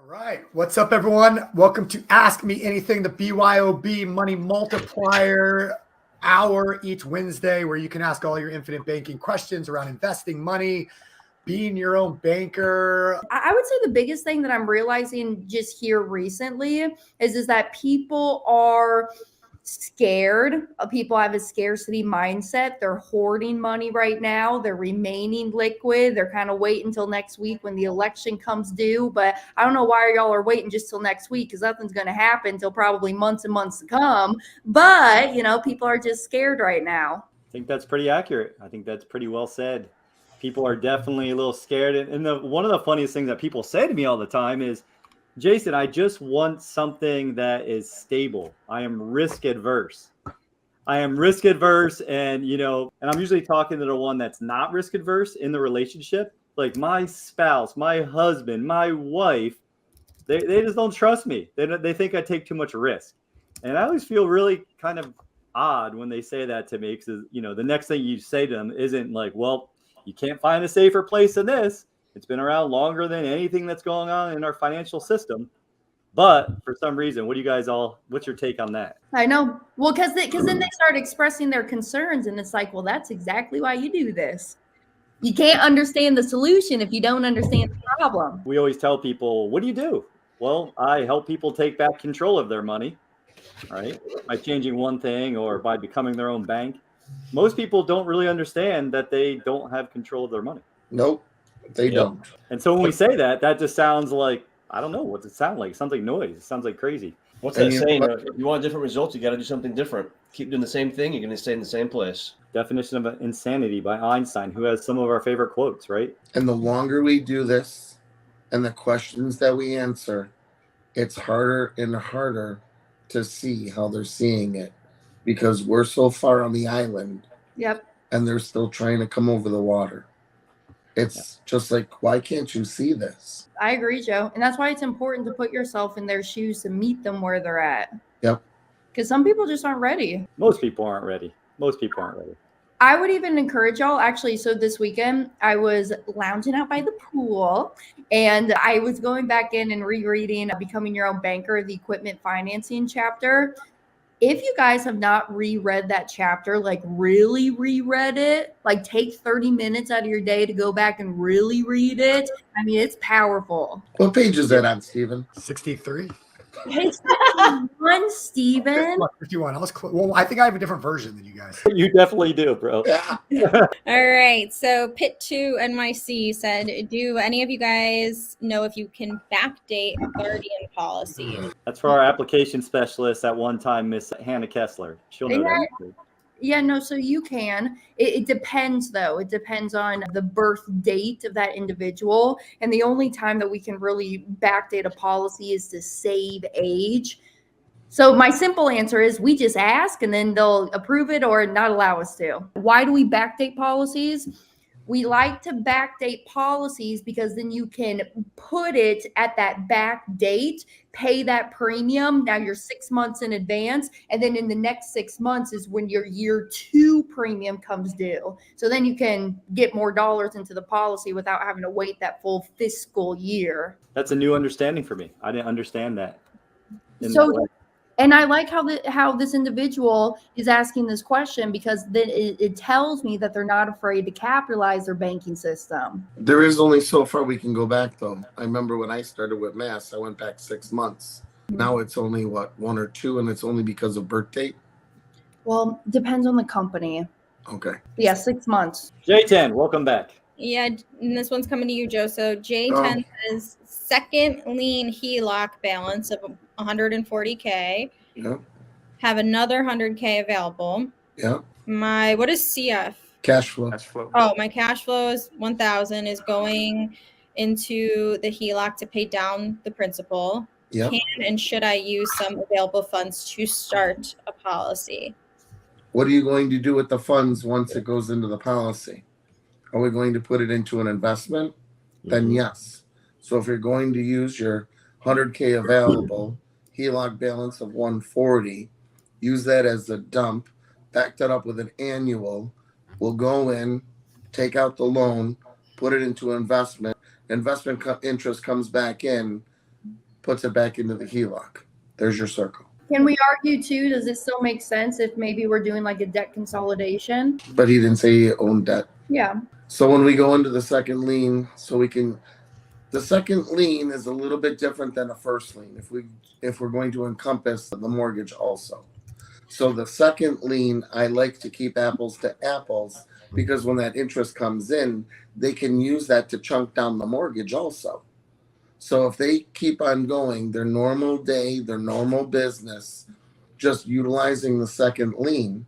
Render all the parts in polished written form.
Right. What's up, everyone? Welcome to Ask Me Anything, the BYOB Money Multiplier hour each Wednesday, where you can ask all your infinite banking questions around investing money, being your own banker. I would say the biggest thing that I'm realizing just here recently is that people are scared. People have a scarcity mindset. They're hoarding money right now. They're remaining liquid. They're kind of waiting until next week when the election comes due. But I don't know why y'all are waiting just till next week, because nothing's going to happen until probably months and months to come. But, people are just scared right now. I think that's pretty accurate. I think that's pretty well said. People are definitely a little scared. And one of the funniest things that people say to me all the time is, Jason, I just want something that is stable. I am risk adverse. And I'm usually talking to the one that's not risk adverse in the relationship. Like my spouse, my husband, my wife, they just don't trust me. They think I take too much risk. And I always feel really kind of odd when they say that to me, because, the next thing you say to them isn't like, well, you can't find a safer place than this. It's been around longer than anything that's going on in our financial system. But for some reason, what's your take on that? I know. Well, because then they start expressing their concerns, and it's like, well, that's exactly why you do this. You can't understand the solution if you don't understand the problem. We always tell people, what do you do? Well, I help people take back control of their money, right? By changing one thing or by becoming their own bank. Most people don't really understand that they don't have control of their money. Nope. They don't. And so when we say that just sounds like, I don't know, what's it sound like? It sounds like noise. It sounds like crazy. What's that saying? If you want different results, you got to do something different. Keep doing the same thing, you're going to stay in the same place. Definition of insanity by Einstein, who has some of our favorite quotes, right? And the longer we do this and the questions that we answer, it's harder and harder to see how they're seeing it, because we're so far on the island. Yep. And they're still trying to come over the water. It's just like, why can't you see this? I agree, Joe. And that's why it's important to put yourself in their shoes to meet them where they're at. Yep. Because some people just aren't ready. Most people aren't ready. I would even encourage y'all, actually, so this weekend I was lounging out by the pool and I was going back in and rereading Becoming Your Own Banker, the equipment financing chapter. If you guys have not reread that chapter, like really reread it, like take 30 minutes out of your day to go back and really read it. I mean, it's powerful. What page is that on, Stephen? 63. Page 51, Stephen. 51. I was well, I think I have a different version than you guys. You definitely do, bro. Yeah. All right. So Pit2 NYC said, do any of you guys know if you can backdate Guardian policy? That's for our application specialist at one time, Miss Hannah Kessler. She'll know that. Yeah, no, so you can. It depends, though. It depends on the birth date of that individual. And the only time that we can really backdate a policy is to save age. So my simple answer is we just ask and then they'll approve it or not allow us to. Why do we backdate policies? We like to backdate policies because then you can put it at that back date, pay that premium. Now you're 6 months in advance. And then in the next 6 months is when your year 2 premium comes due. So then you can get more dollars into the policy without having to wait that full fiscal year. That's a new understanding for me. I didn't understand that. And I like how this individual is asking this question, because then it tells me that they're not afraid to capitalize their banking system. There is only so far we can go back, though. I remember when I started with Mass, I went back 6 months. Now it's only, 1 or 2, and it's only because of birth date? Well, depends on the company. Okay. Yeah, 6 months. J10, welcome back. Yeah, and this one's coming to you, Joe. So J10 says second lien HELOC balance of 140K. Yeah. Have another 100K available. Yeah. What is CF? Cash flow. Oh, my cash flow is 1,000 is going into the HELOC to pay down the principal. Yeah. Can and should I use some available funds to start a policy? What are you going to do with the funds once it goes into the policy? Are we going to put it into an investment? Then yes. So if you're going to use your 100K available, HELOC balance of 140, use that as a dump, back that up with an annual, we'll go in, take out the loan, put it into investment interest comes back in, puts it back into the HELOC. There's your circle. Can we argue too, does this still make sense if maybe we're doing like a debt consolidation? But he didn't say he owned debt. Yeah. So when we go into the second lien, the second lien is a little bit different than a first lien if we're going to encompass the mortgage also. So the second lien, I like to keep apples to apples, because when that interest comes in, they can use that to chunk down the mortgage also. So if they keep on going their normal day, their normal business, just utilizing the second lien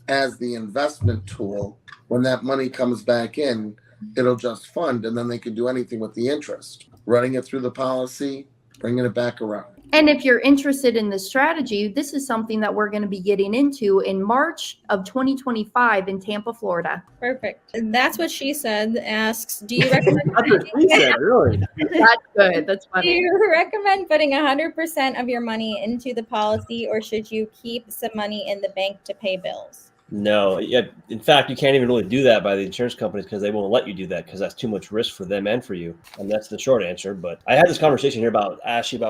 as the investment tool, when that money comes back in, it'll just fund, and then they can do anything with the interest, running it through the policy, bringing it back around. And if you're interested in this strategy, this is something that we're going to be getting into in March of 2025 in Tampa, Florida. Perfect. That's what she said. Asks, do you recommend That's what she said, really. That's good. That's do funny. you recommend putting 100% of your money into the policy, or should you keep some money in the bank to pay bills? No, yeah. In fact, you can't even really do that by the insurance companies, because they won't let you do that, because that's too much risk for them and for you. And that's the short answer. But I had this conversation here about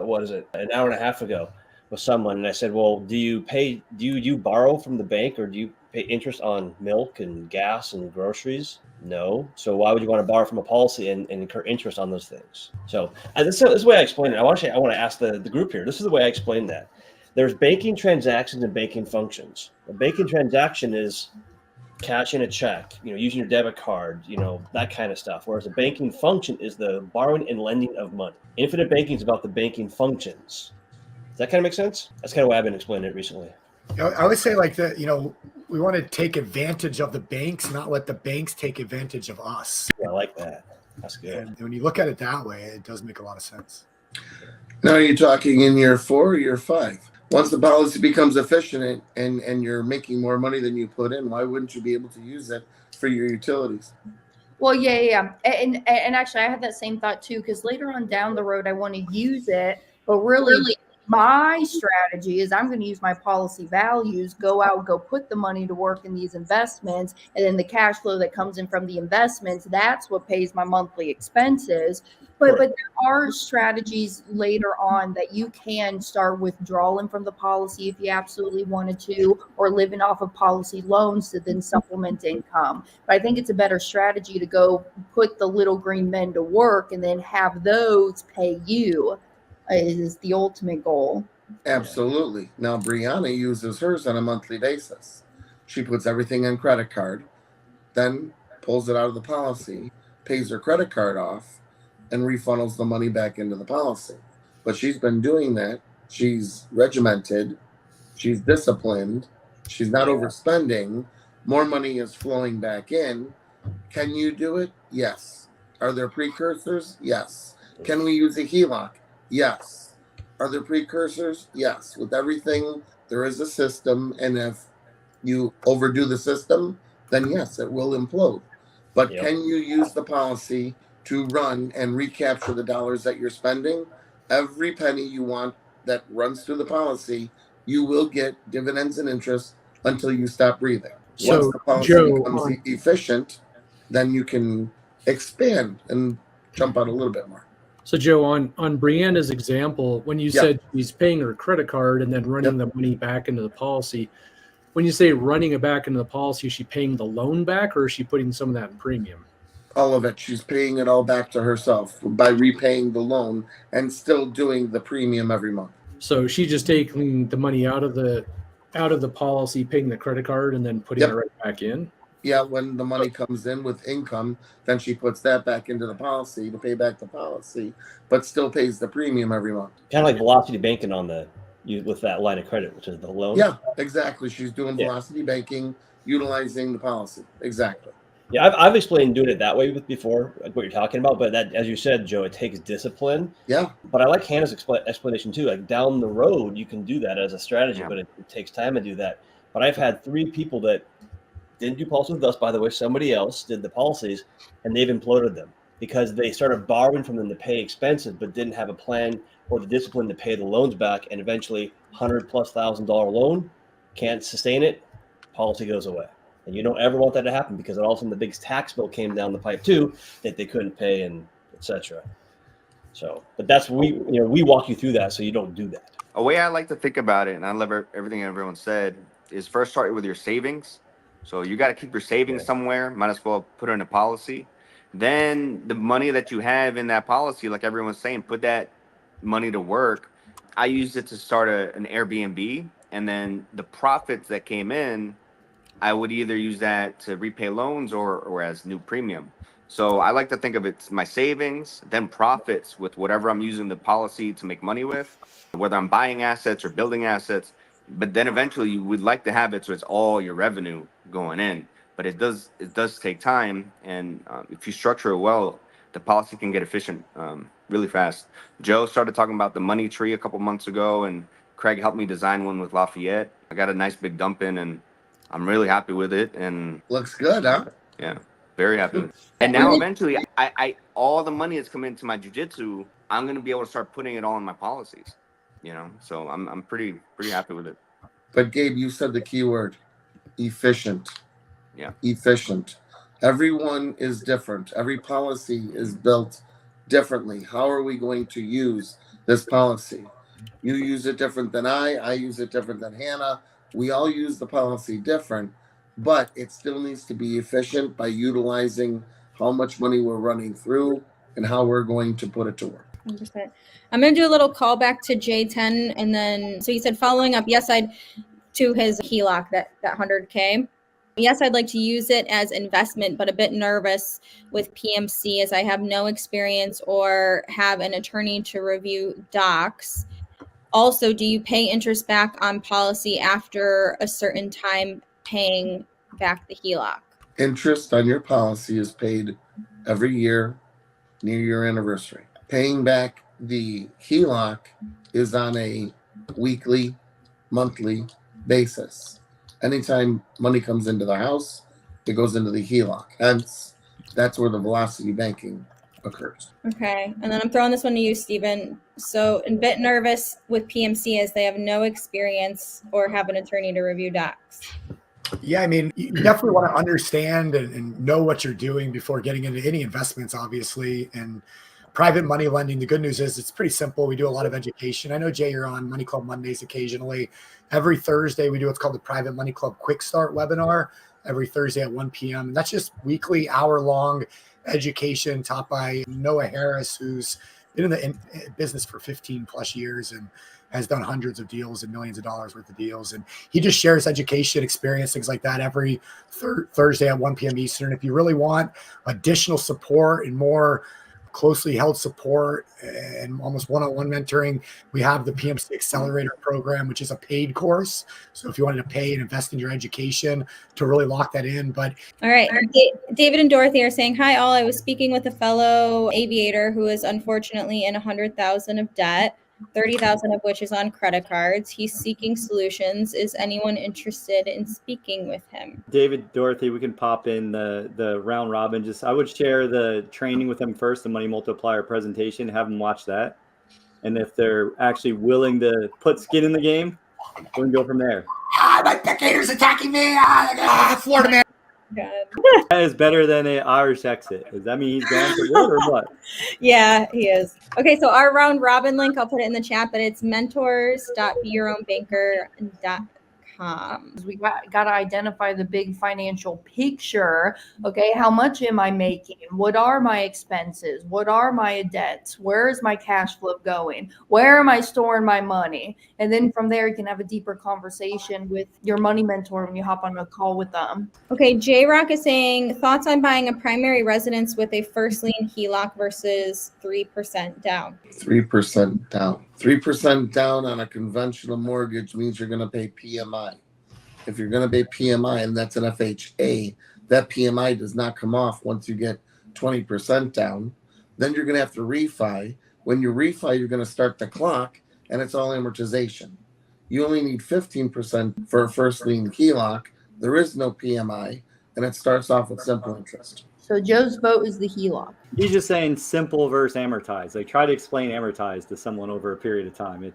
what is it, an hour and a half ago with someone, and I said, well, do you borrow from the bank, or do you pay interest on milk and gas and groceries? No. So why would you want to borrow from a policy and incur interest on those things? So this is the way I explain it. I want to ask the group here. This is the way I explain that. There's banking transactions and banking functions. A banking transaction is cashing a check, using your debit card, that kind of stuff. Whereas a banking function is the borrowing and lending of money. Infinite banking is about the banking functions. Does that kind of make sense? That's kind of why I've been explaining it recently. I always say we want to take advantage of the banks, not let the banks take advantage of us. Yeah, I like that. That's good. And when you look at it that way, it does make a lot of sense. Now, are you talking in year 4 or year 5? Once the policy becomes efficient and you're making more money than you put in, why wouldn't you be able to use it for your utilities? Well, yeah. And actually, I had that same thought too, because later on down the road, I want to use it. But really, my strategy is I'm going to use my policy values, go put the money to work in these investments. And then the cash flow that comes in from the investments, that's what pays my monthly expenses. But there are strategies later on that you can start withdrawing from the policy if you absolutely wanted to, or living off of policy loans to then supplement income. But I think it's a better strategy to go put the little green men to work and then have those pay you is the ultimate goal. Absolutely. Now, Brianna uses hers on a monthly basis. She puts everything on credit card, then pulls it out of the policy, pays her credit card off, and refunnels the money back into the policy. But she's been doing that. She's regimented. She's disciplined. She's not overspending. More money is flowing back in. Can you do it? Yes. Are there precursors? Yes. Can we use a HELOC? Yes. Are there precursors? Yes. With everything, there is a system. And if you overdo the system, then yes, it will implode. But can you use the policy to run and recapture the dollars that you're spending? Every penny you want that runs through the policy, you will get dividends and interest until you stop breathing. So, once the policy Joe, becomes efficient, then you can expand and jump out a little bit more. So, Joe, on Brianna's example, when you said she's paying her credit card and then running the money back into the policy, when you say running it back into the policy, is she paying the loan back, or is she putting some of that in premium? All of it. She's paying it all back to herself by repaying the loan and still doing the premium every month. So she's just taking the money out of the policy, paying the credit card, and then putting it right back in? Yeah, when the money comes in with income, then she puts that back into the policy to pay back the policy, but still pays the premium every month. Kind of like velocity banking with that line of credit, which is the loan. Yeah, exactly. She's doing velocity banking, utilizing the policy. Exactly. Yeah, I've explained doing it that way before, like what you're talking about. But that, as you said, Joe, it takes discipline. Yeah. But I like Hannah's explanation too. Like down the road, you can do that as a strategy, but it takes time to do that. But I've had 3 people that didn't do policies with us, by the way. Somebody else did the policies, and they've imploded them because they started borrowing from them to pay expenses, but didn't have a plan or the discipline to pay the loans back. And eventually, $100,000+ loan, can't sustain it, policy goes away. And you don't ever want that to happen, because all of a sudden the big tax bill came down the pipe too that they couldn't pay, and etc. So, but that's we walk you through that so you don't do that. A way I like to think about it, and I love everything everyone said, is first start with your savings. So you got to keep your savings somewhere. Might as well put it in a policy. Then the money that you have in that policy, like everyone's saying, put that money to work. I used it to start an Airbnb, and then the profits that came in, I would either use that to repay loans or as new premium. So I like to think of it my savings, then profits with whatever I'm using the policy to make money with, whether I'm buying assets or building assets. But then eventually you would like to have it so it's all your revenue going in. But it does take time, and if you structure it well, the policy can get efficient really fast. Joe started talking about the money tree a couple months ago, and Craig helped me design one with Lafayette. I got a nice big dump in, and I'm really happy with it. And Looks good, huh? yeah, very happy with it. And now eventually I all the money that's coming into my jiu-jitsu, I'm gonna be able to start putting it all in my policies. So I'm pretty happy with it. But Gabe, you said the key word, efficient. Yeah. Efficient. Everyone is different. Every policy is built differently. How are we going to use this policy? You use it different than I use it different than Hannah. We all use the policy different, but it still needs to be efficient by utilizing how much money we're running through and how we're going to put it to work. 100%. I'm going to do a little callback to J10, and then so he said following up, yes, I'd to his HELOC, that 100K. Yes, I'd like to use it as investment, but a bit nervous with PMC as I have no experience or have an attorney to review docs. Also, do you pay interest back on policy after a certain time paying back the HELOC? Interest on your policy is paid every year near your anniversary. Paying back the HELOC is on a weekly, monthly basis. Anytime money comes into the house, it goes into the HELOC. Hence, that's where the velocity banking occurs. Okay. And then I'm throwing this one to you, Stephen. So a bit nervous with PMC as they have no experience or have an attorney to review docs. Yeah, I mean, you definitely want to understand and know what you're doing before getting into any investments, obviously. And private money lending, the good news is it's pretty simple. We do a lot of education. I know, Jay, you're on Money Club Mondays occasionally. Every Thursday, we do what's called the Private Money Club Quick Start webinar every Thursday at 1 p.m. And that's just weekly, hour-long education taught by Noah Harris, who's been in the business for 15 plus years and has done hundreds of deals and millions of dollars worth of deals. And he just shares education, experience, things like that every Thursday at 1 p.m. Eastern. If you really want additional support and more closely held support and almost one-on-one mentoring, we have the PMC Accelerator program, which is a paid course. So if you wanted to pay and invest in your education to really lock that in. But all right, David and Dorothy are saying, hi all, I was speaking with a fellow aviator who is unfortunately in 100,000 of debt, 30,000 of which is on credit cards. He's seeking solutions. Is anyone interested in speaking with him? David, Dorothy, we can pop in the round robin. I would share the training with them first, the money multiplier presentation, have them watch that. And if they're actually willing to put skin in the game, we can go from there. My picketers attacking me. Florida man. That is better than an Irish exit. Does that mean he's gone for good or what? Yeah, he is. Okay, so our round robin link, I'll put it in the chat, but it's mentors.beyourownbanker.com. We got to identify the big financial picture. Okay, how much am I making? What are my expenses? What are my debts? Where is my cash flow going? Where am I storing my money? And then from there, you can have a deeper conversation with your money mentor when you hop on a call with them. Okay, J-Rock is saying, thoughts on buying a primary residence with a first lien HELOC versus 3% down? 3% down. 3% down on a conventional mortgage means you're going to pay PMI. If you're going to pay PMI, and that's an FHA, that PMI does not come off once you get 20% down. Then you're going to have to refi. When you refi, you're going to start the clock, and it's all amortization. You only need 15% for a first lien HELOC. There is no PMI, and it starts off with simple interest. So Joe's vote is the HELOC. He's just saying simple versus amortized. Like, try to explain amortized to someone over a period of time.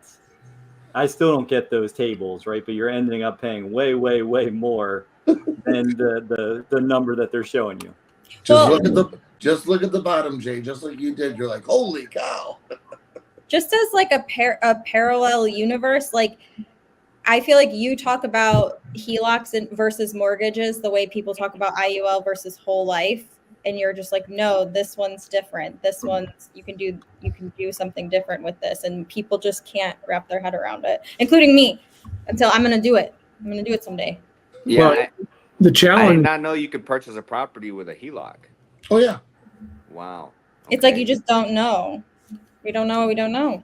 I still don't get those tables, right? But you're ending up paying way, way, way more than the number that they're showing you. Just Well- look at the bottom, Jay. Just like you did. You're like, holy cow. Just as like a parallel universe, like I feel like you talk about HELOCs versus mortgages the way people talk about IUL versus whole life, and you're just like, no, this one's different. This one's you can do something different with this, and people just can't wrap their head around it, including me. Until I'm gonna do it. I'm gonna do it someday. Yeah, Well, the I did challenge. not know you could purchase a property with a HELOC. Oh yeah. Wow. It's like Okay. you just don't know. We don't know what we don't know.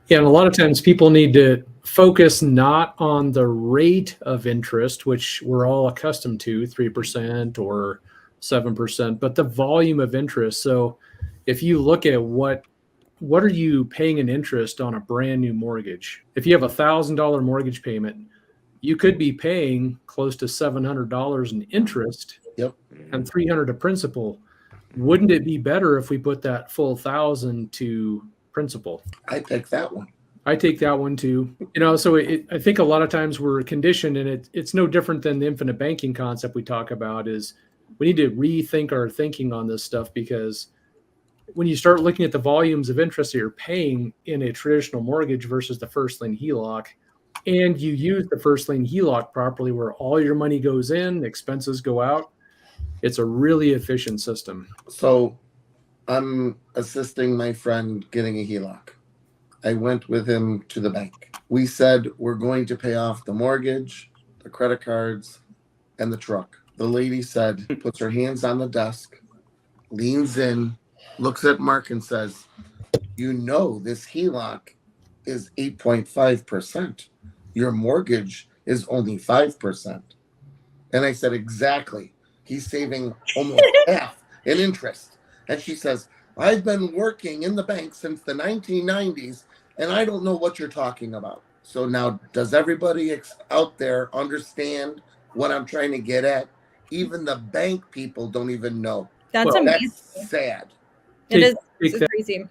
Yeah, and a lot of times people need to focus not on the rate of interest, which we're all accustomed to, 3% or 7%, but the volume of interest. So if you look at what are you paying in interest on a brand new mortgage? If you have $1,000 mortgage payment, you could be paying close to $700 in interest. Yep. And $300 to principal. Wouldn't it be better if we put that full $1,000 to principal? I picked that one. I take that one too. So I think a lot of times we're conditioned, and it's no different than the infinite banking concept we talk about. Is we need to rethink our thinking on this stuff, because when you start looking at the volumes of interest that you're paying in a traditional mortgage versus the first lien HELOC, and you use the first lien HELOC properly, where all your money goes in, expenses go out, it's a really efficient system. So I'm assisting my friend getting a HELOC. I went with him to the bank. We said we're going to pay off the mortgage, the credit cards, and the truck. The lady said, puts her hands on the desk, leans in, looks at Mark and says, this HELOC is 8.5%. Your mortgage is only 5%. And I said, exactly. He's saving almost half in interest. And she says, I've been working in the bank since the 1990s, and I don't know what you're talking about. So now, does everybody out there understand what I'm trying to get at? Even the bank people don't even know. That's Well, amazing. That's sad. It is Take it's that, crazy.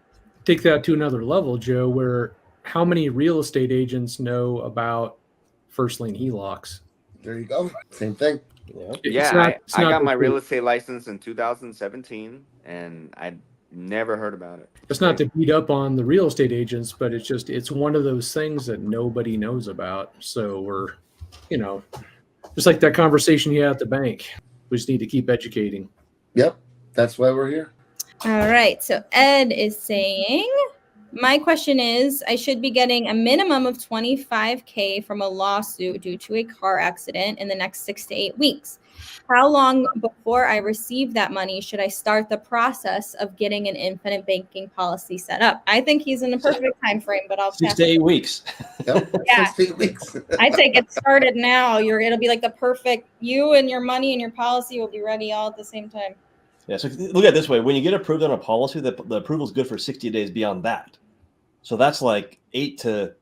take that to another level, Joe, where how many real estate agents know about first lien HELOCs? There you go. Same thing. Yeah. Yeah, It's I not got my the real truth. estate license in 2017, and I never heard about it. It's not to beat up on the real estate agents, but it's one of those things that nobody knows about. So we're, just like that conversation you had at the bank, we just need to keep educating. Yep. That's why we're here. All right. So Ed is saying, my question is, I should be getting a minimum of $25,000 from a lawsuit due to a car accident in the next 6 to 8 weeks. How long before I receive that money should I start the process of getting an infinite banking policy set up? I think he's in a perfect time frame, but I'll 6 to 8 weeks. Yep. Yeah. 6 to 8 weeks. I'd say get started now. It'll be like the perfect, you and your money and your policy will be ready all at the same time. Yeah. So look at it this way: when you get approved on a policy, the approval is good for 60 days beyond that. So that's like 8 to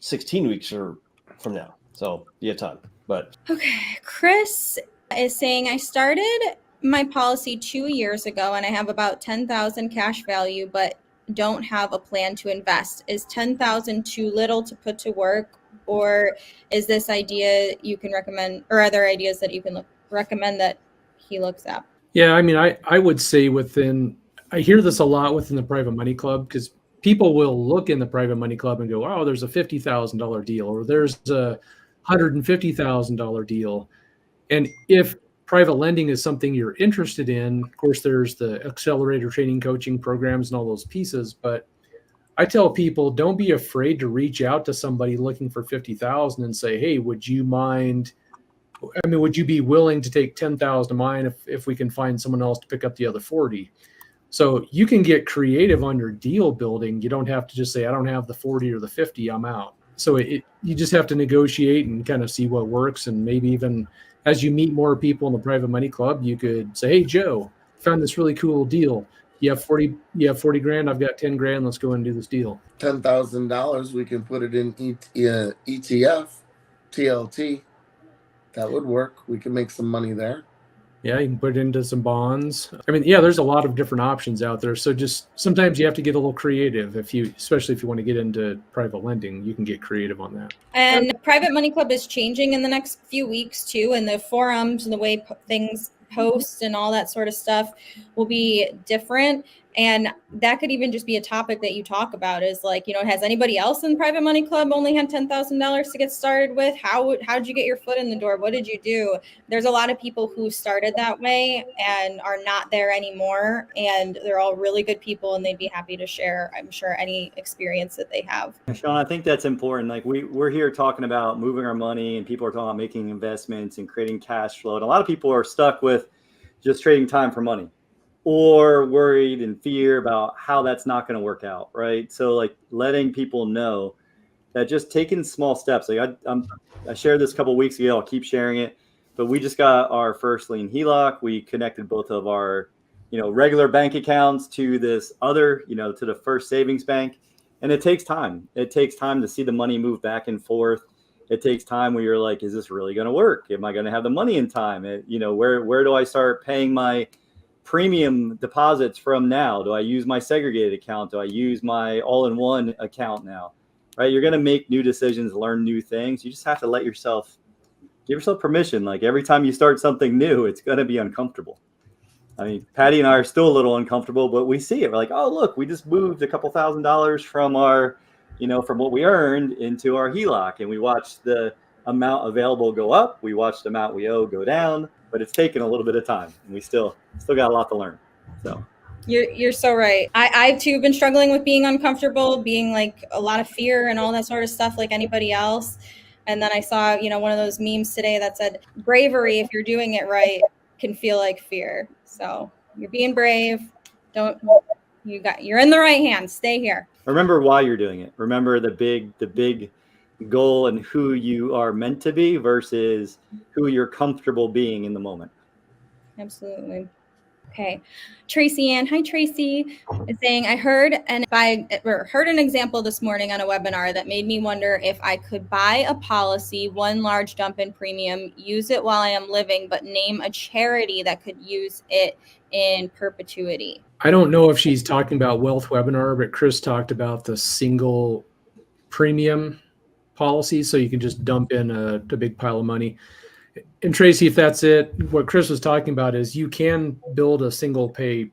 16 weeks or from now. So you have time. But Okay, Chris is saying, I started my policy 2 years ago and I have about 10,000 cash value, but don't have a plan to invest. Is 10,000 too little to put to work, or is this idea you can recommend, or other ideas that you can recommend that he looks at? Yeah, I mean, I would say I hear this a lot within the private money club, because people will look in the private money club and go, oh, there's a $50,000 deal, or there's a $150,000 deal. And if private lending is something you're interested in, of course, there's the accelerator training, coaching programs and all those pieces. But I tell people, don't be afraid to reach out to somebody looking for 50,000 and say, hey, would you be willing to take 10,000 of mine if we can find someone else to pick up the other 40? So you can get creative on your deal building. You don't have to just say, I don't have the 40 or the 50, I'm out. So you just have to negotiate and kind of see what works. And maybe even as you meet more people in the private money club, you could say, hey, Joe, found this really cool deal. You have 40 grand. I've got 10 grand. Let's go and do this deal. $10,000. We can put it in ETF, TLT. That would work. We can make some money there. Yeah, you can put it into some bonds. I mean, yeah, there's a lot of different options out there. So just sometimes you have to get a little creative. Especially if you want to get into private lending, you can get creative on that. And Private Money Club is changing in the next few weeks too, and the forums and the way things posts and all that sort of stuff will be different. And that could even just be a topic that you talk about is like, has anybody else in Private Money Club only had $10,000 to get started with? How'd you get your foot in the door? What did you do? There's a lot of people who started that way and are not there anymore. And they're all really good people and they'd be happy to share, I'm sure, any experience that they have. Sean, I think that's important. Like we're here talking about moving our money, and people are talking about making investments and creating cash flow. And a lot of people are stuck with just trading time for money, or worried and fear about how that's not going to work out, right? So like letting people know that just taking small steps. Like I shared this a couple of weeks ago. I'll keep sharing it, but we just got our first lien HELOC. We connected both of our, regular bank accounts to this other, to the First Savings Bank, and it takes time. It takes time to see the money move back and forth. It takes time where you're like, is this really going to work? Am I going to have the money in time? Where do I start paying my premium deposits from now? Do I use my segregated account? Do I use my all-in-one account now? Right? You're going to make new decisions, learn new things. You just have to give yourself permission. Like every time you start something new, it's going to be uncomfortable. I mean, Patty and I are still a little uncomfortable, but we see it. We're like, oh, look, we just moved a couple $1,000s from our, from what we earned into our HELOC, and we watched the amount available go up. We watched the amount we owe go down. But it's taken a little bit of time, and we still got a lot to learn. So you're so right. I've too been struggling with being uncomfortable, being like a lot of fear and all that sort of stuff like anybody else. And then I saw, one of those memes today that said bravery, if you're doing it right, can feel like fear. So you're being brave. You're in the right hands. Stay here. Remember why you're doing it. Remember the big goal and who you are meant to be versus who you're comfortable being in the moment. Absolutely. Okay. Tracy Ann, hi Tracy, is saying, I heard an example this morning on a webinar that made me wonder if I could buy a policy, one large dump in premium, use it while I am living, but name a charity that could use it in perpetuity. I don't know if she's talking about wealth webinar, but Chris talked about the single premium policy, so you can just dump in a big pile of money. And Tracy, if that's it, what Chris was talking about is you can build a single pay,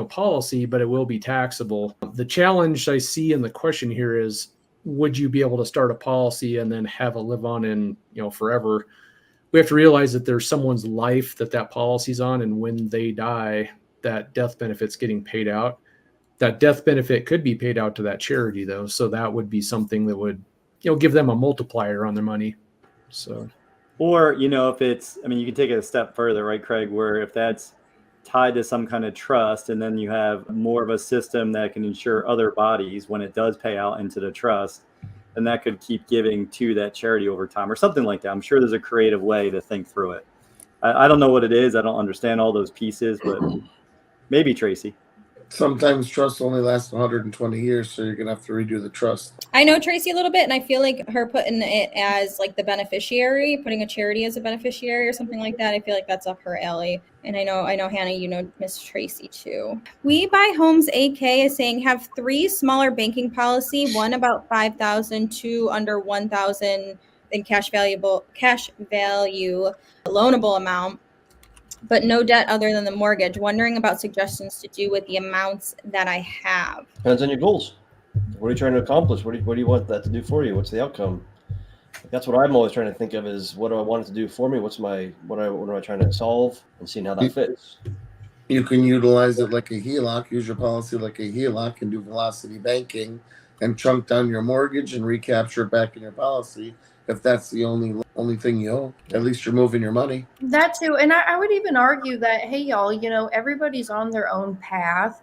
policy, but it will be taxable. The challenge I see in the question here is, would you be able to start a policy and then have it live on in, forever? We have to realize that there's someone's life that policy's on, and when they die, that death benefit's getting paid out. That death benefit could be paid out to that charity though, so that would be something that would give them a multiplier on their money. So, or, if it's, you can take it a step further, right, Craig, where if that's tied to some kind of trust, and then you have more of a system that can insure other bodies when it does pay out into the trust, then that could keep giving to that charity over time or something like that. I'm sure there's a creative way to think through it. I don't know what it is. I don't understand all those pieces, but maybe Tracy. Sometimes trusts only last 120 years, so you're going to have to redo the trust. I know Tracy a little bit, and I feel like her putting it as like the beneficiary, putting a charity as a beneficiary or something like that. I feel like that's up her alley. And I know Hannah, Miss Tracy too. We Buy Homes AK is saying have 3 smaller banking policy, one about 5,000, 2 under 1,000 in cash value, loanable amount, but no debt other than the mortgage. Wondering about suggestions to do with the amounts that I have. Depends on your goals. What are you trying to accomplish? What do you want that to do for you? What's the outcome? That's what I'm always trying to think of is, what do I want it to do for me? What am I trying to solve, and seeing how that fits. You can utilize it like a HELOC, use your policy like a HELOC, and do velocity banking and chunk down your mortgage and recapture it back in your policy. If that's the only thing you owe, at least you're moving your money. That too. And I would even argue that, hey, y'all, everybody's on their own path,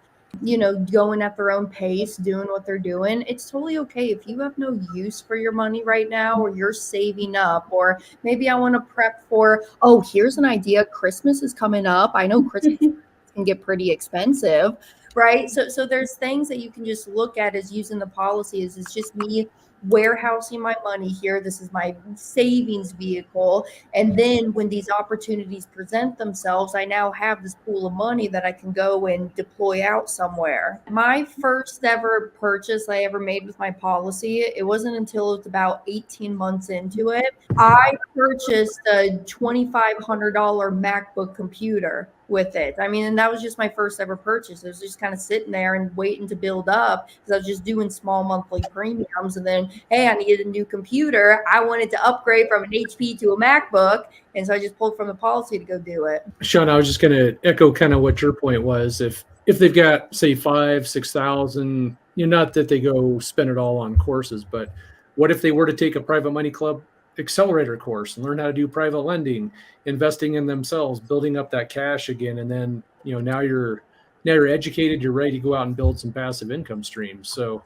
going at their own pace, doing what they're doing. It's totally okay if you have no use for your money right now, or you're saving up, or maybe I want to prep for, here's an idea. Christmas is coming up. I know Christmas can get pretty expensive. right? So there's things that you can just look at as using the policy as it's just me warehousing my money here. This is my savings vehicle. And then when these opportunities present themselves, I now have this pool of money that I can go and deploy out somewhere. My first ever purchase I ever made with my policy, it wasn't until it was about 18 months into it. I purchased a $2,500 MacBook computer with it. I mean, and that was just my first ever purchase. It was just kind of sitting there and waiting to build up because I was just doing small monthly premiums. And then, hey, I needed a new computer. I wanted to upgrade from an HP to a MacBook. And so I just pulled from the policy to go do it. Sean, I was just going to echo kind of what your point was. If they've got, say, 5,000-6,000, not that they go spend it all on courses, but what if they were to take a private money club accelerator course and learn how to do private lending, investing in themselves, building up that cash again, and then now you're educated, you're ready to go out and build some passive income streams. So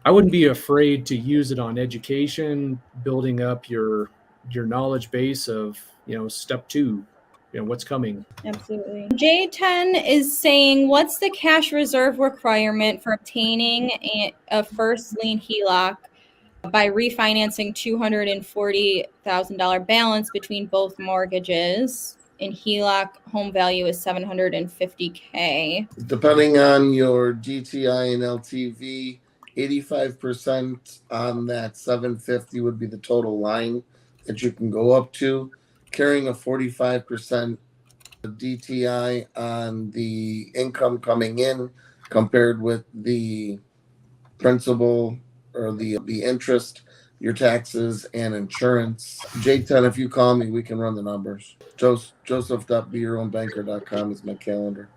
I wouldn't be afraid to use it on education, building up your knowledge base of step 2, what's coming. Absolutely. J10 is saying, what's the cash reserve requirement for obtaining a first lien HELOC by refinancing $240,000 balance between both mortgages? In HELOC, home value is $750K. Depending on your DTI and LTV, 85% on that 750 would be the total line that you can go up to. Carrying a 45% DTI on the income coming in compared with the principal or the interest, your taxes, and insurance. J10, if you call me, we can run the numbers. Joseph.beyourownbanker.com is my calendar.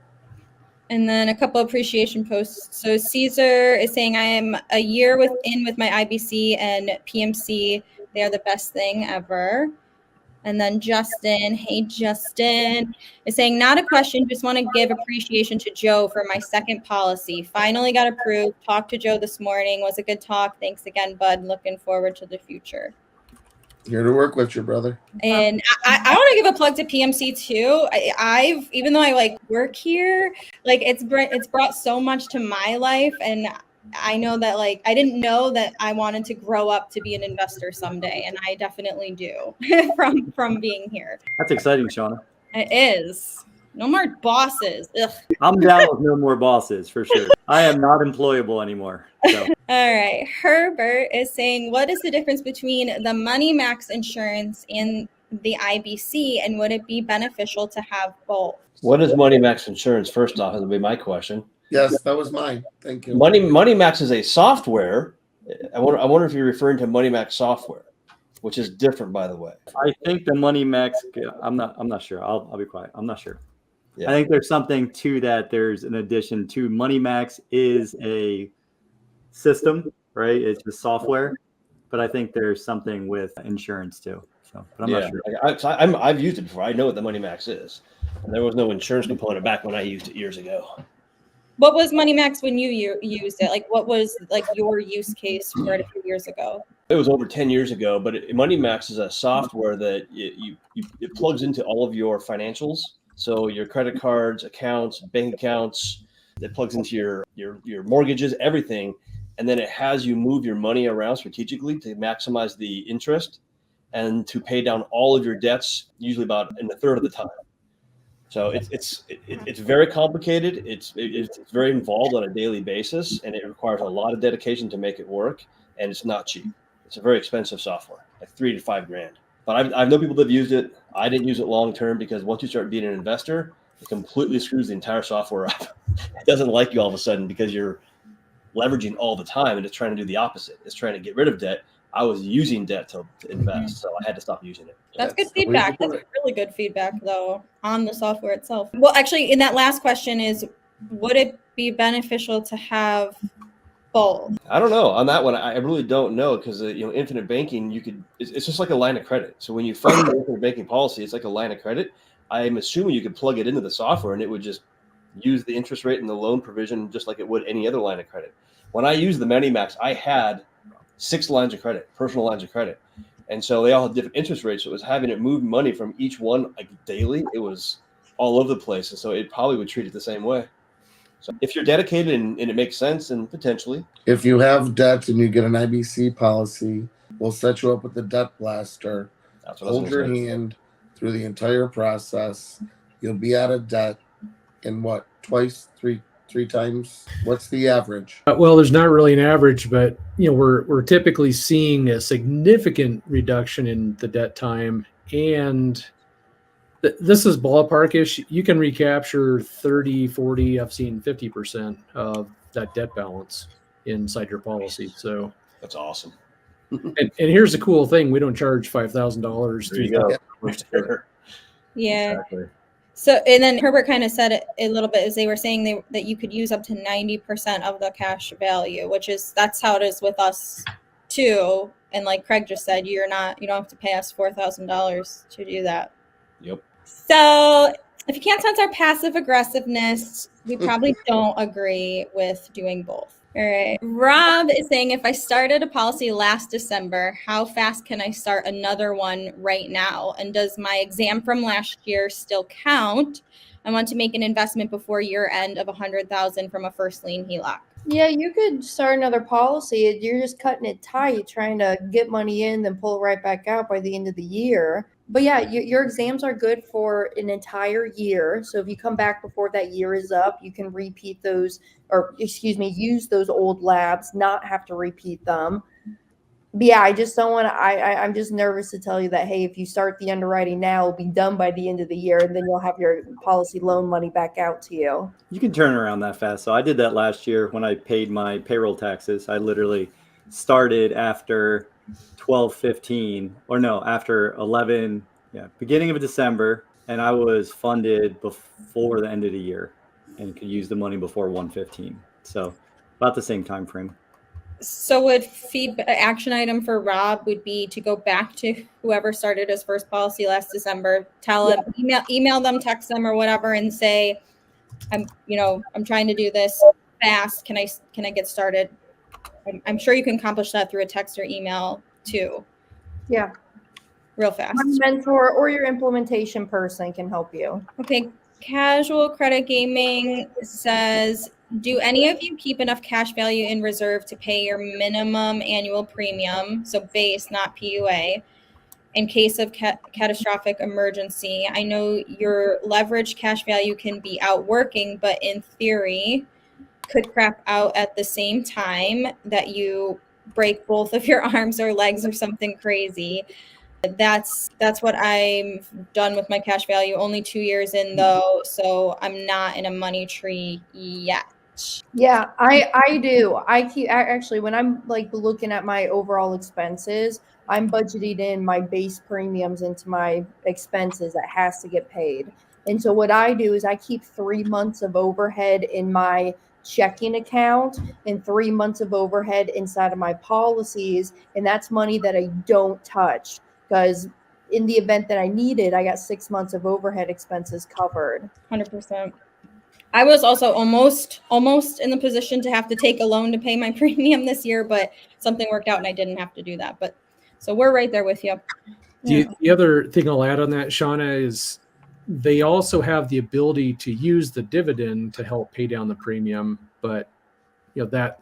And then a couple appreciation posts. So Caesar is saying, I am a year with my IBC and PMC. They are the best thing ever. And then Justin, hey Justin, is saying, not a question, just want to give appreciation to Joe for my second policy. Finally got approved. Talked to Joe this morning. Was a good talk. Thanks again, bud. Looking forward to the future. Here to work with you, brother. And I want to give a plug to PMC too. I've even though I work here, it's brought so much to my life, and I know that I didn't know that I wanted to grow up to be an investor someday, and I definitely do from being here. That's exciting, Shauna. It is. No more bosses. Ugh. I'm down with no more bosses for sure. I am not employable anymore. So. All right. Herbert is saying, what is the difference between the Money Max insurance and the IBC, and would it be beneficial to have both? What is Money Max insurance? First off, that'll be my question. Yes, that was mine. Thank you. Money Max is a software. I wonder if you're referring to Money Max software, which is different, by the way. I think the Money Max. I'm not sure. I'll be quiet. I'm not sure. Yeah. I think there's something to that. There's an addition to Money Max is a system, right? It's the software, but I think there's something with insurance too. So, but I'm not sure. I've used it before. I know what the Money Max is, and there was no insurance component back when I used it years ago. What was Money Max when you used it? What was your use case for it a few years ago? It was over 10 years ago, but Money Max is a software that it plugs into all of your financials. So your credit cards, accounts, bank accounts, it plugs into your mortgages, everything. And then it has you move your money around strategically to maximize the interest and to pay down all of your debts, usually about in a third of the time. So it's very complicated. It's very involved on a daily basis, and it requires a lot of dedication to make it work. And it's not cheap. It's a very expensive software, like $3,000 to $5,000. But I know people that have used it. I didn't use it long term because once you start being an investor, it completely screws the entire software up. It doesn't like you all of a sudden because you're leveraging all the time, and it's trying to do the opposite. It's trying to get rid of debt. I was using debt to invest, so I had to stop using it. That's good feedback. That's really good feedback, though, on the software itself. Well, actually, in that last question is, would it be beneficial to have both? I don't know. On that one, I really don't know because infinite banking, it's just like a line of credit. So when you fund the infinite banking policy, it's like a line of credit. I'm assuming you could plug it into the software and it would just use the interest rate and the loan provision just like it would any other line of credit. When I used the Money Max, I had 6 lines of credit, personal lines of credit. And so they all had different interest rates. So it was having it move money from each one daily. It was all over the place. And so it probably would treat it the same way. So if you're dedicated and it makes sense, and potentially. If you have debt and you get an IBC policy, we'll set you up with the debt blaster. That's what I was Hold your gonna say. hand through the entire process. You'll be out of debt in what, twice, three times? What's the average? Well, there's not really an average, but we're typically seeing a significant reduction in the debt time, and this is ballparkish. You can recapture 30, 40, I've seen 50% of that debt balance inside your policy. So That's awesome. and here's the cool thing: we don't charge $5,000. There you go. Yeah. Exactly. So, and then Herbert kind of said it a little bit, as they were saying that you could use up to 90% of the cash value, that's how it is with us too. And like Craig just said, you don't have to pay us $4,000 to do that. Yep. So if you can't sense our passive aggressiveness, we probably don't agree with doing both. All right. Rob is saying, if I started a policy last December, how fast can I start another one right now? And does my exam from last year still count? I want to make an investment before year end of $100,000 from a first lien HELOC. Yeah, you could start another policy. You're just cutting it tight, trying to get money in, then pull it right back out by the end of the year. But yeah, your exams are good for an entire year. So if you come back before that year is up, you can repeat those, use those old labs, not have to repeat them. But yeah, I just don't want to, I'm just nervous to tell you that, hey, if you start the underwriting now, it'll be done by the end of the year, and then you'll have your policy loan money back out to you. You can turn around that fast. So I did that last year when I paid my payroll taxes. I literally started after 12/15, or no, after 11, beginning of December, and I was funded before the end of the year and could use the money before 1/15. So about the same time frame. So would action item for Rob would be to go back to whoever started his first policy last December, tell him, email them, text them or whatever, and say, I'm trying to do this fast. Can I get started? I'm sure you can accomplish that through a text or email too. Yeah. Real fast. One mentor or your implementation person can help you. Okay. Casual Credit Gaming says, do any of you keep enough cash value in reserve to pay your minimum annual premium, so base, not PUA, in case of catastrophic emergency? I know your leverage cash value can be out working, but in theory could crap out at the same time that you break both of your arms or legs or something crazy. That's what I've done with my cash value. Only 2 years in though, so I'm not in a money tree yet. Yeah, I do. Actually, when I'm like looking at my overall expenses, I'm budgeting in my base premiums into my expenses that has to get paid. And so what I do is I keep 3 months of overhead in my checking account and 3 months of overhead inside of my policies. And that's money that I don't touch, because in the event that I need it, I got 6 months of overhead expenses covered. 100%. I was also almost in the position to have to take a loan to pay my premium this year, but something worked out and I didn't have to do that. But so we're right there with you. The other thing I'll add on that, Shauna, is they also have the ability to use the dividend to help pay down the premium. But that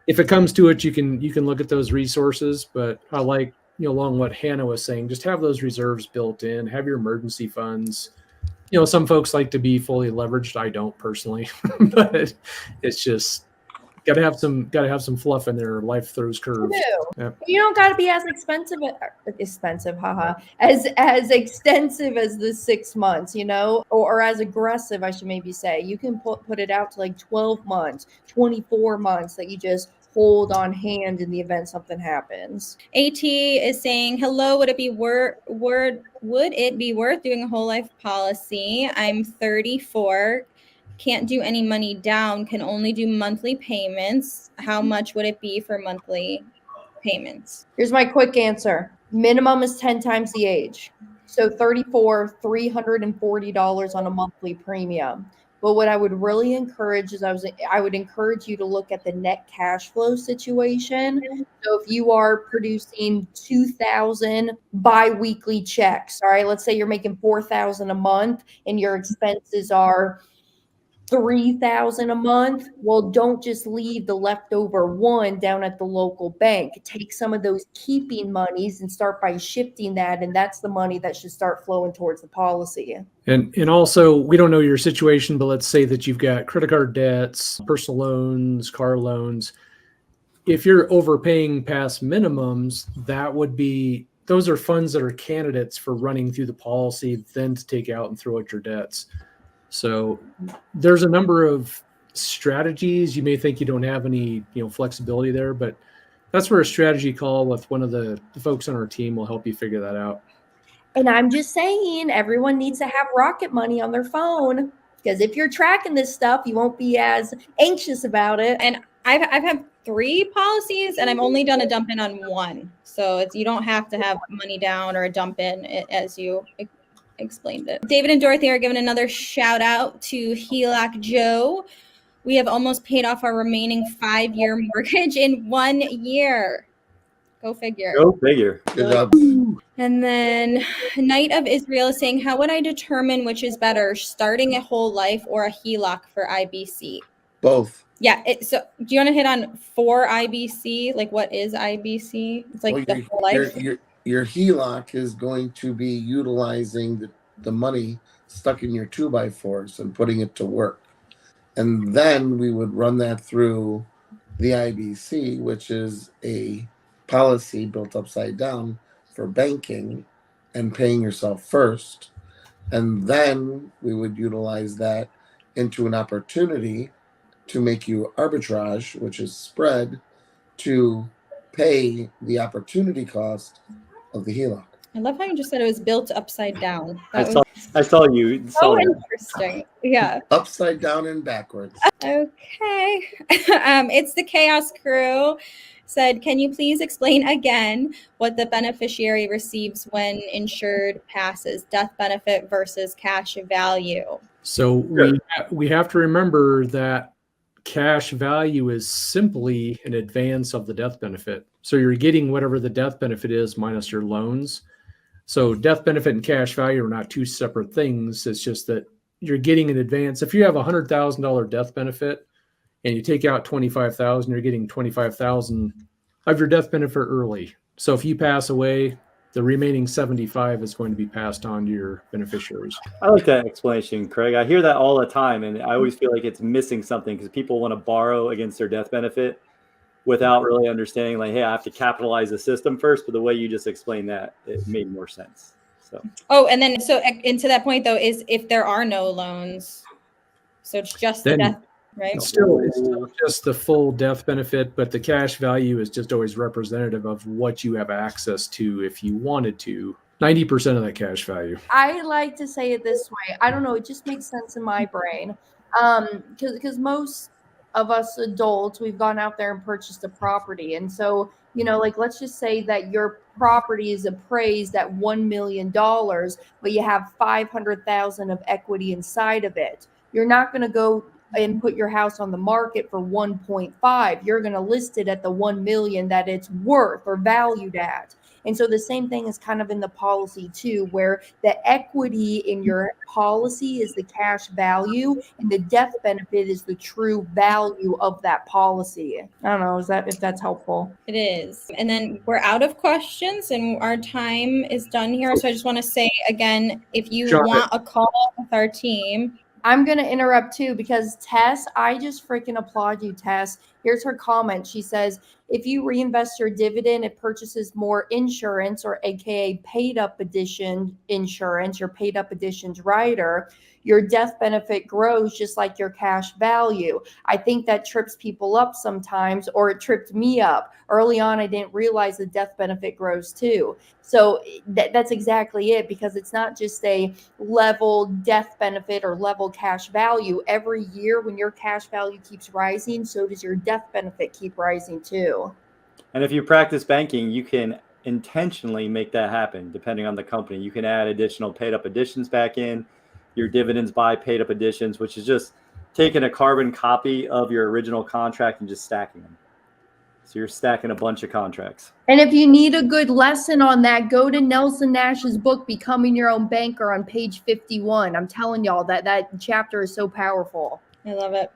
if it comes to it, you can look at those resources. But I like along what Hannah was saying, just have those reserves built in, have your emergency funds. Some folks like to be fully leveraged. I don't personally, but it's just gotta have some fluff in there. Life throws curves. Yep. You don't got to be as expensive, as extensive as the 6 months, or as aggressive, I should maybe say. You can put it out to like 12 months, 24 months that you just hold on hand in the event something happens. AT is saying, hello, would it be worth doing a whole life policy? I'm 34. Can't do any money down, can only do monthly payments. How much would it be for monthly payments? Here's my quick answer. Minimum is 10 times the age. So 34, $340 on a monthly premium. But what I would really encourage is I would encourage you to look at the net cash flow situation. So if you are producing 2,000 bi-weekly checks, all right, let's say you're making 4,000 a month and your expenses are $3,000 a month. Well, don't just leave the leftover one down at the local bank. Take some of those keeping monies and start by shifting that, and that's the money that should start flowing towards the policy. And also, we don't know your situation, but let's say that you've got credit card debts, personal loans, car loans. If you're overpaying past minimums, those are funds that are candidates for running through the policy, then to take out and throw out your debts. So there's a number of strategies. You may think you don't have any, flexibility there, but that's where a strategy call with one of the folks on our team will help you figure that out. And I'm just saying, everyone needs to have Rocket Money on their phone, because if you're tracking this stuff, you won't be as anxious about it. And I've had 3 policies, and I've only done a dump in on 1. So you don't have to have money down or a dump in, as you explained it. David and Dorothy are giving another shout out to HELOC Joe. We have almost paid off our remaining 5-year mortgage in 1 year. Go figure. Go figure. Good job. And then Knight of Israel is saying, how would I determine which is better, starting a whole life or a HELOC for IBC? Both. Yeah. So do you want to hit on for IBC? Like, what is IBC? It's like the whole life. Your HELOC is going to be utilizing the money stuck in your 2x4s and putting it to work. And then we would run that through the IBC, which is a policy built upside down for banking and paying yourself first. And then we would utilize that into an opportunity to make you arbitrage, which is spread, to pay the opportunity cost of the HELOC. I love how you just said it was built upside down. I saw you. So interesting. Yeah. Upside down and backwards. Okay. It's the Chaos Crew. Said, can you please explain again what the beneficiary receives when insured passes, death benefit versus cash value? So we have to remember that cash value is simply an advance of the death benefit. So you're getting whatever the death benefit is minus your loans. So death benefit and cash value are not two separate things. It's just that you're getting an advance. If you have a $100,000 death benefit and you take out $25,000, you're getting $25,000 of your death benefit early. So if you pass away, the remaining 75 is going to be passed on to your beneficiaries. I like that explanation, Craig. I hear that all the time, and I always feel like it's missing something because people want to borrow against their death benefit without really understanding, like, hey, I have to capitalize the system first. But the way you just explained that, it made more sense. So. Oh, and then and to that point though, is if there are no loans, so it's just the death, right? It's still just the full death benefit, but the cash value is just always representative of what you have access to if you wanted to. 90% of that cash value. I like to say it this way. I don't know. It just makes sense in my brain. Because most of us adults, we've gone out there and purchased a property. And so, like, let's just say that your property is appraised at $1 million, but you have 500,000 of equity inside of it. You're not going to go and put your house on the market for 1.5. You're going to list it at the 1 million that it's worth or valued at. And so the same thing is kind of in the policy too, where the equity in your policy is the cash value and the death benefit is the true value of that policy. I don't know, if that's helpful. It is. And then we're out of questions and our time is done here. So I just want to say again, if you want a call with our team. I'm going to interrupt too, because Tess, I just freaking applaud you, Tess. Here's her comment. She says, if you reinvest your dividend, it purchases more insurance, or AKA paid up addition insurance, your paid up additions rider. Your death benefit grows just like your cash value. I think that trips people up sometimes, or it tripped me up. Early on, I didn't realize the death benefit grows too. So that's exactly it, because it's not just a level death benefit or level cash value. Every year when your cash value keeps rising, so does your death benefit keep rising too. And if you practice banking, you can intentionally make that happen depending on the company. You can add additional paid up additions back in your dividends by paid up additions, which is just taking a carbon copy of your original contract and just stacking them. So you're stacking a bunch of contracts. And if you need a good lesson on that, go to Nelson Nash's book, Becoming Your Own Banker, on page 51. I'm telling y'all that chapter is so powerful. I love it.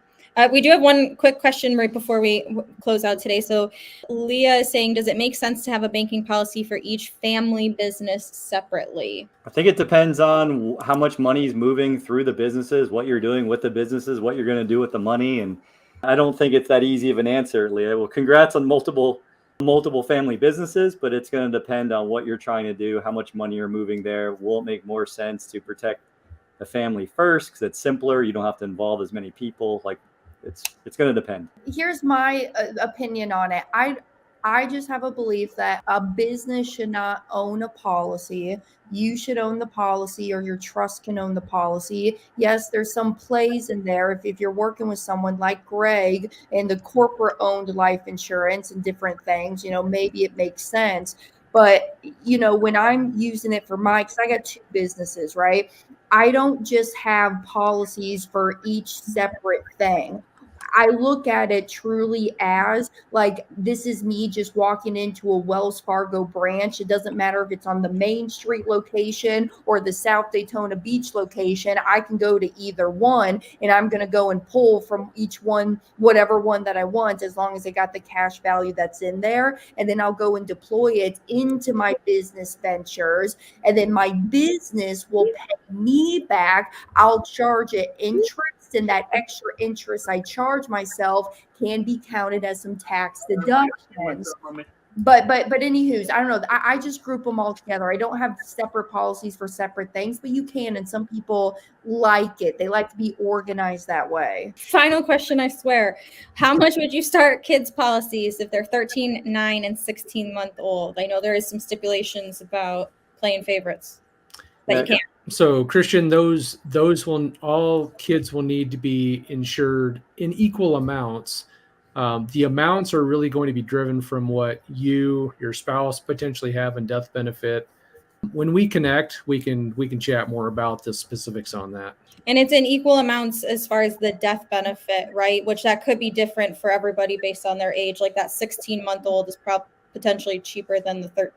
We do have one quick question right before we close out today. So Leah is saying, does it make sense to have a banking policy for each family business separately? I think it depends on how much money is moving through the businesses, what you're doing with the businesses, what you're going to do with the money. And I don't think it's that easy of an answer, Leah. Well, congrats on multiple family businesses, but it's going to depend on what you're trying to do, how much money you're moving there. Will it make more sense to protect the family first because it's simpler? You don't have to involve as many people. Like it's going to depend. Here's my opinion on it. I just have a belief that a business should not own a policy. You should own the policy, or your trust can own the policy. Yes, there's some plays in there. If you're working with someone like Greg and the corporate owned life insurance and different things, maybe it makes sense. But, when I'm using it for because I got 2 businesses, right? I don't just have policies for each separate thing. I look at it truly as like, this is me just walking into a Wells Fargo branch. It doesn't matter if it's on the Main Street location or the South Daytona Beach location. I can go to either one, and I'm going to go and pull from each one, whatever one that I want, as long as I got the cash value that's in there. And then I'll go and deploy it into my business ventures. And then my business will pay me back. I'll charge it interest, and that extra interest I charge myself can be counted as some tax deductions. But anywho's, I don't know. I just group them all together. I don't have separate policies for separate things, but you can, and some people like it. They like to be organized that way. Final question, I swear. How much would you start kids' policies if they're 13, 9, and 16-month-old? I know there is some stipulations about playing favorites that you can't. So Christian, those all kids will need to be insured in equal amounts. The amounts are really going to be driven from what your spouse potentially have in death benefit. When we connect, we can chat more about the specifics on that. And it's in equal amounts as far as the death benefit, right? Which that could be different for everybody based on their age. Like that 16-month-old is potentially cheaper than the 13.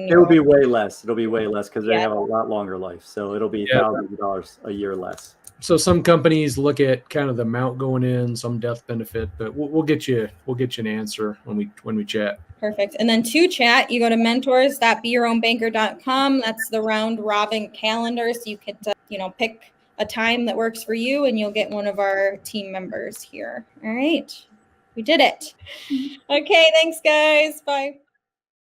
It'll be way less. It'll be way less because they have a lot longer life. So it'll be thousands of dollars a year less. So some companies look at kind of the amount going in, some death benefit, but we'll get you an answer when we chat. Perfect. And then to chat, you go to mentors.beyourownbanker.com. That's the round robin calendar. So you could pick a time that works for you, and you'll get one of our team members here. All right. We did it. Okay. Thanks, guys. Bye.